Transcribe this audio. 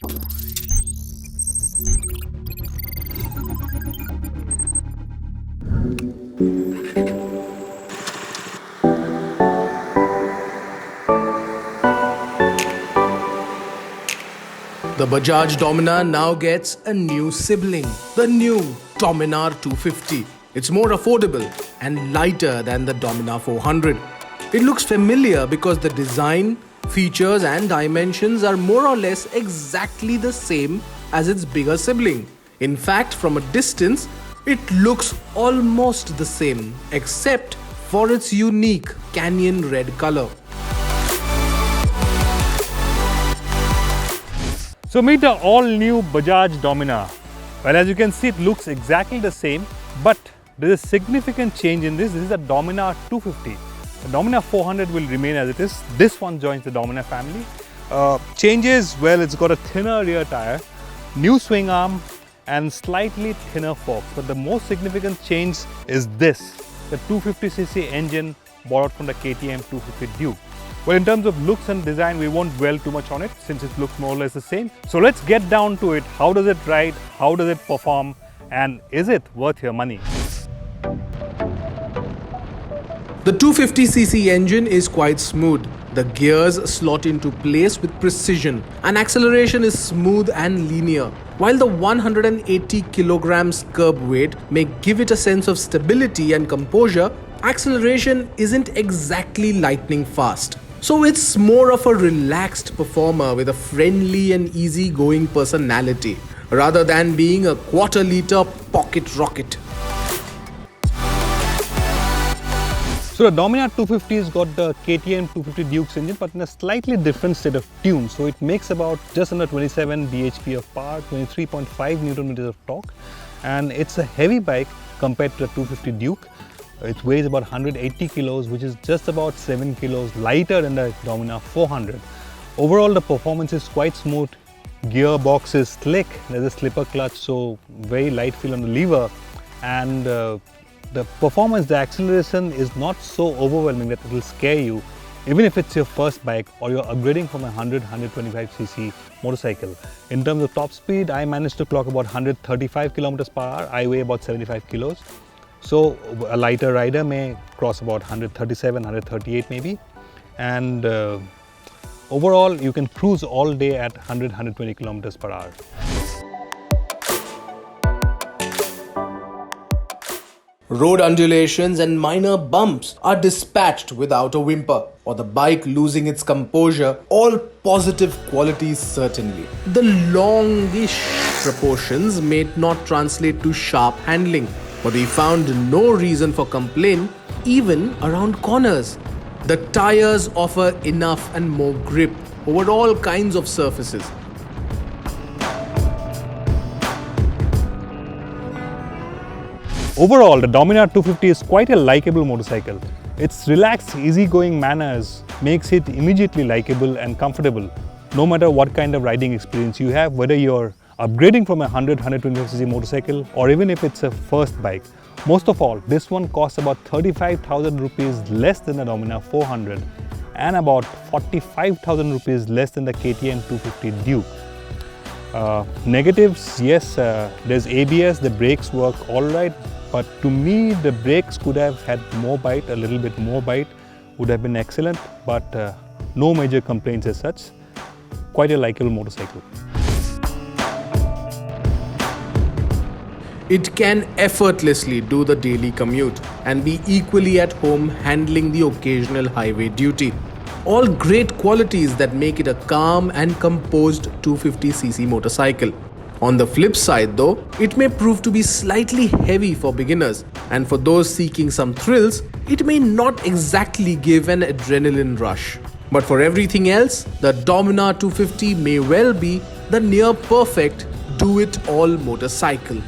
The Bajaj Dominar now gets a new sibling, the new Dominar 250. It's more affordable and lighter than the Dominar 400. It looks familiar because the design, features and dimensions are more or less exactly the same as its bigger sibling. In fact, from a distance, it looks almost the same except for its unique canyon red color. So meet the all-new Bajaj Dominar. Well, as you can see, it looks exactly the same, but there is a significant change in this. This is a Dominar 250. The Dominar 400 will remain as it is. This one joins the Dominar family. Changes, well, it's got a thinner rear tire, new swing arm and slightly thinner forks. But the most significant change is this, the 250cc engine borrowed from the KTM 250 Duke. Well, in terms of looks and design, we won't dwell too much on it since it looks more or less the same. So let's get down to it. How does it ride? How does it perform? And is it worth your money? The 250cc engine is quite smooth. The gears slot into place with precision and acceleration is smooth and linear. While the 180 kilograms curb weight may give it a sense of stability and composure, acceleration isn't exactly lightning fast. So it's more of a relaxed performer with a friendly and easygoing personality rather than being a quarter-liter pocket rocket. So the Dominar 250 has got the KTM 250 Duke's engine, but in a slightly different set of tunes. So it makes about just under 27 bhp of power, 23.5 Newton meters of torque, and it's a heavy bike compared to the 250 Duke. It weighs about 180 kilos, which is just about 7 kilos lighter than the Dominar 400. Overall, the performance is quite smooth. Gearbox is slick. There's a slipper clutch, so very light feel on the lever, and the performance, the acceleration is not so overwhelming that it will scare you, even if it's your first bike or you're upgrading from a 125cc motorcycle. In terms of top speed, I managed to clock about 135 kilometers per hour. I weigh about 75 kilos. So a lighter rider may cross about 137, 138 maybe. And overall, you can cruise all day at 100, 120 kilometers per hour. Road undulations and minor bumps are dispatched without a whimper, or the bike losing its composure, all positive qualities certainly. The longish proportions may not translate to sharp handling, but we found no reason for complaint even around corners. The tires offer enough and more grip over all kinds of surfaces. Overall, the Dominar 250 is quite a likable motorcycle. Its relaxed, easygoing manners makes it immediately likable and comfortable, no matter what kind of riding experience you have, whether you're upgrading from a 100, 125cc motorcycle or even if it's a first bike. Most of all, this one costs about 35,000 rupees less than the Dominar 400 and about 45,000 rupees less than the KTM 250 Duke. Negatives, yes, there's ABS, the brakes work alright, but to me the brakes could have had more bite, a little bit more bite would have been excellent, but no major complaints as such. Quite a likable motorcycle. It can effortlessly do the daily commute and be equally at home handling the occasional highway duty. All great qualities that make it a calm and composed 250cc motorcycle. On the flip side though, it may prove to be slightly heavy for beginners, and for those seeking some thrills, it may not exactly give an adrenaline rush. But for everything else, the Dominar 250 may well be the near perfect do-it-all motorcycle.